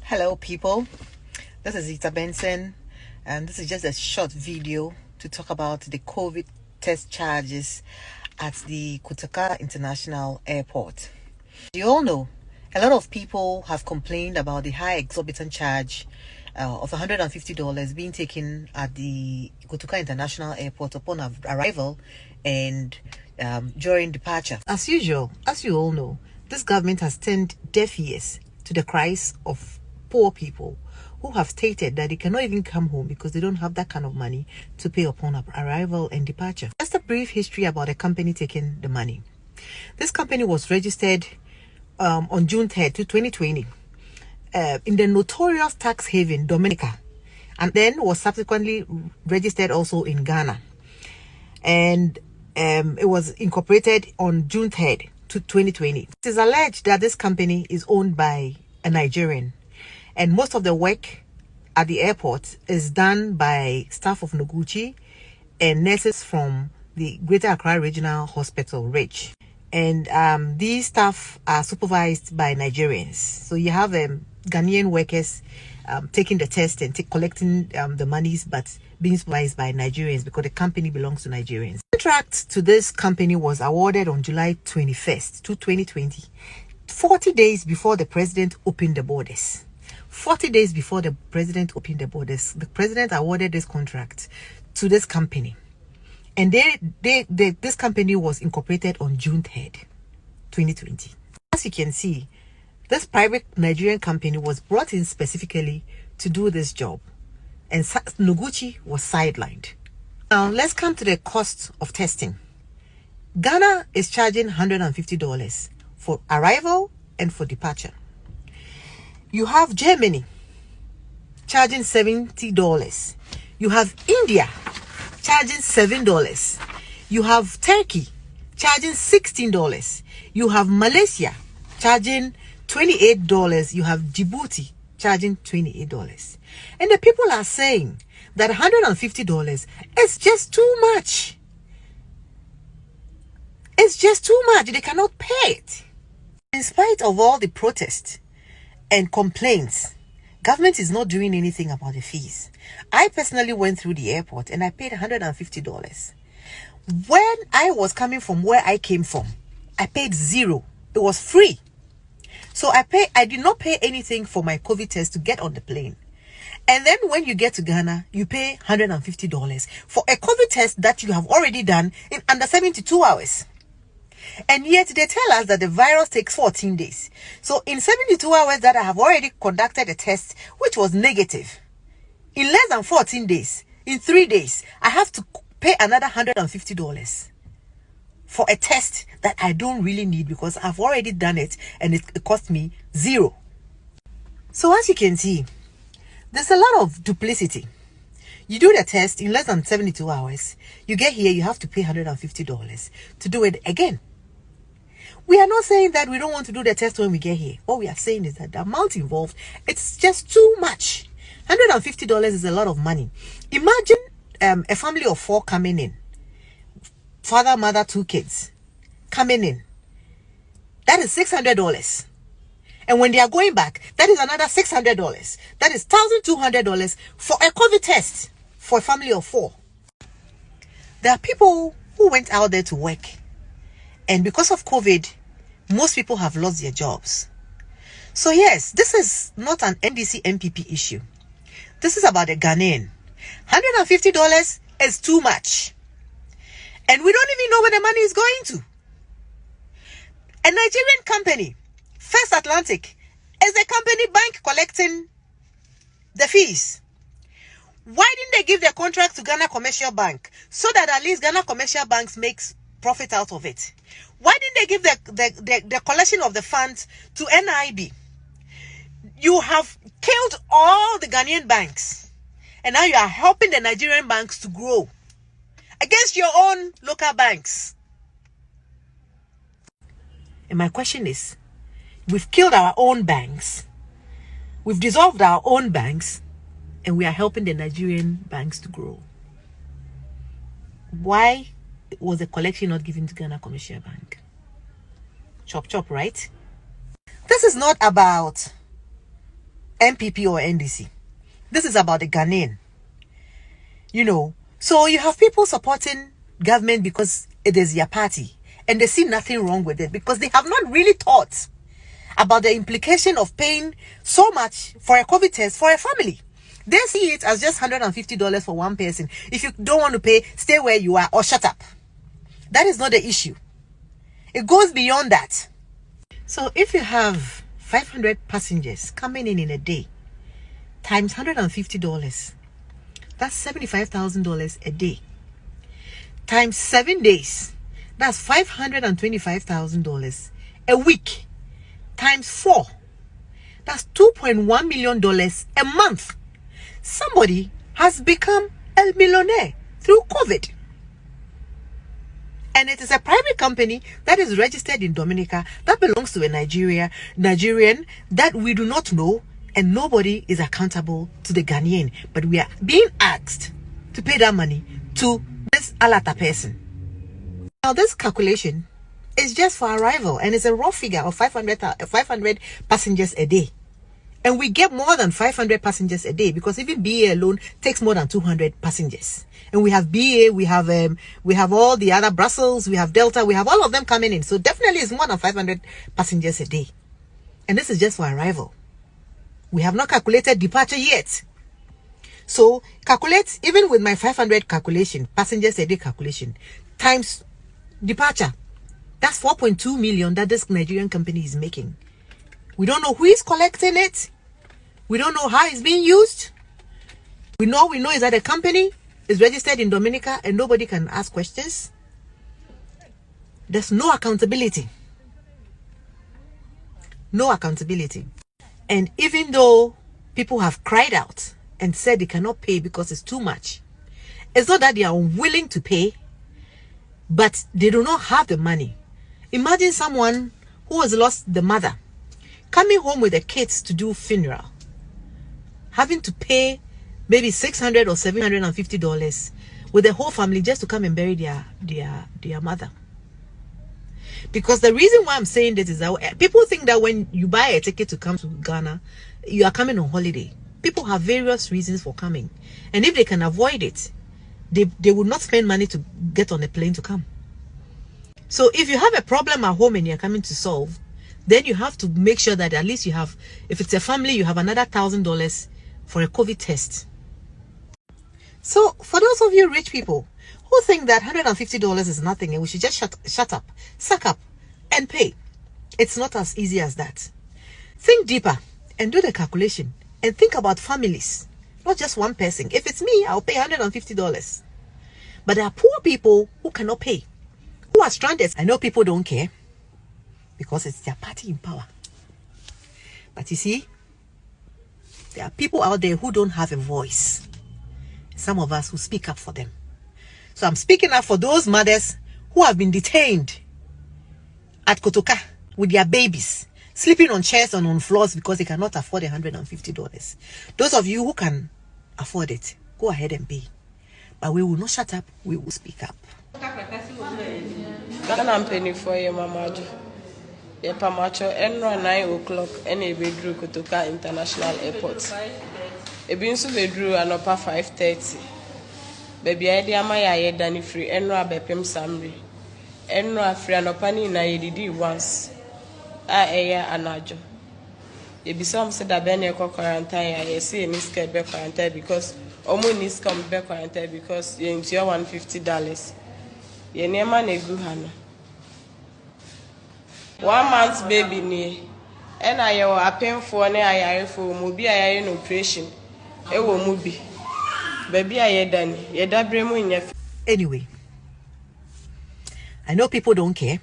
Hello people, this is Ita Benson, and this is just a short video to talk about the COVID test charges at the Kotoka International Airport. You all know a lot of people have complained about the high exorbitant charge of $150 being taken at the Kotoka International Airport upon arrival and during departure. As usual, as you all know, this government has turned deaf ears to the cries of poor people who have stated that they cannot even come home because they don't have that kind of money to pay upon arrival and departure. Just a brief history about the company taking the money. This company was registered on June 3rd, 2020 in the notorious tax haven Dominica, and then was subsequently registered also in Ghana, and it was incorporated on June 3rd, 2020. It is alleged that this company is owned by a Nigerian, and most of the work at the airport is done by staff of Noguchi and nurses from the Greater Accra Regional Hospital, RICH. And these staff are supervised by Nigerians. So you have Ghanaian workers taking the test and collecting the monies, but being supervised by Nigerians because the company belongs to Nigerians. The contract to this company was awarded on July 21st, 2020, 40 days before the president opened the borders. 40 days before the president opened the borders, the president awarded this contract to this company. And this company was incorporated on June 3rd, 2020. As you can see, this private Nigerian company was brought in specifically to do this job, and Noguchi was sidelined. Now, let's come to the cost of testing. Ghana is charging $150 for arrival and for departure. You have Germany charging $70. You have India charging $7. You have Turkey charging $16. You have Malaysia charging $28. You have Djibouti charging $28. And the people are saying that $150 is just too much. It's just too much. They cannot pay it. In spite of all the protests and complaints, government is not doing anything about the fees. I personally went through the airport and I paid $150. When I was coming from where I came from, I paid $0. It was free. So I did not pay anything for my COVID test to get on the plane. And then when you get to Ghana, you pay $150 for a COVID test that you have already done in under 72 hours. And yet they tell us that the virus takes 14 days. So in 72 hours that I have already conducted a test, which was negative, in less than 14 days, in 3 days, I have to pay another $150 for a test that I don't really need because I've already done it and it cost me $0. So as you can see, there's a lot of duplicity. You do the test in less than 72 hours. You get here, you have to pay $150 to do it again. We are not saying that we don't want to do the test when we get here. What we are saying is that the amount involved, it's just too much. $150 is a lot of money. Imagine a family of 4 coming in. Father, mother, 2 kids coming in. That is $600. And when they are going back, that is another $600. That is $1,200 for a COVID test for a family of 4. There are people who went out there to work, and because of COVID, most people have lost their jobs. So yes, this is not an NDC MPP issue. This is about the Ghanaian. $150 is too much. And we don't even know where the money is going to. A Nigerian company, First Atlantic, is a company bank collecting the fees. Why didn't they give their contract to Ghana Commercial Bank so that at least Ghana Commercial Bank makes profit out of it? Why didn't they give the collection of the funds to NIB? You have killed all the Ghanaian banks, and now you are helping the Nigerian banks to grow against your own local banks. And my question is, we've killed our own banks, we've dissolved our own banks, and we are helping the Nigerian banks to grow. Why was the collection not given to Ghana Commercial Bank? Chop chop, right? This is not about NPP or NDC. This is about the Ghanaian. You know, so you have people supporting government because it is their party, and they see nothing wrong with it because they have not really thought about the implication of paying so much for a COVID test for a family. They see it as just $150 for one person. If you don't want to pay, stay where you are or shut up. That is not the issue. It goes beyond that. So if you have 500 passengers coming in a day, times $150, that's $75,000 a day. Times 7 days, that's $525,000 a week. Times 4, that's $2.1 million a month. Somebody has become a millionaire through COVID. And it is a private company that is registered in Dominica that belongs to a Nigerian that we do not know, and nobody is accountable to the Ghanaian. But we are being asked to pay that money to this Alata person. Now this calculation is just for arrival, and it's a raw figure of 500 passengers a day. And we get more than 500 passengers a day because even BA alone takes more than 200 passengers. And we have BA, we have all the other Brussels, we have Delta, we have all of them coming in. So definitely it's more than 500 passengers a day. And this is just for arrival. We have not calculated departure yet. So calculate, even with my 500 calculation, passengers a day calculation, times departure. That's 4.2 million that this Nigerian company is making. We don't know who is collecting it. We don't know how it's being used. We know is that a company is registered in Dominica and nobody can ask questions. There's no accountability. No accountability. And even though people have cried out and said they cannot pay because it's too much, it's not that they are unwilling to pay, but they do not have the money. Imagine someone who has lost the mother coming home with the kids to do funeral, having to pay maybe $600 or $750 with the whole family just to come and bury their mother. Because the reason why I'm saying this is that people think that when you buy a ticket to come to Ghana, you are coming on holiday. People have various reasons for coming, and if they can avoid it, they would not spend money to get on a plane to come. So if you have a problem at home and you're coming to solve, then you have to make sure that at least you have, if it's a family, you have another $1,000 for a COVID test. So for those of you rich people who think that $150 is nothing and we should just shut up, suck up and pay, it's not as easy as that. Think deeper and do the calculation and think about families, not just one person. If it's me, I'll pay $150. But there are poor people who cannot pay, who are stranded. I know people don't care, because it's their party in power. But you see, there are people out there who don't have a voice. Some of us who speak up for them. So I'm speaking up for those mothers who have been detained at Kotoka with their babies, sleeping on chairs and on floors because they cannot afford $150. Those of you who can afford it, go ahead and pay. But we will not shut up, we will speak up. I'm penny for you, Mama. The Pamacho Enra 9 o'clock and a bedroom Kotoka International Airport. A binsu bedroom and upper 5:30. Baby idea my aye Danny free Enra Bepem Samri. Enra free and opani na yedidi once. Aya anajo. Ye be some said that Benny quarantine, I see any scared be quarantine because almost needs come be quarantine because you into your $150. Ye near man a good hano. 1 month baby ni and I a pain for an I for mobi I an operation. It will mubi. Baby I done ye dabremo in your. Anyway, I know people don't care.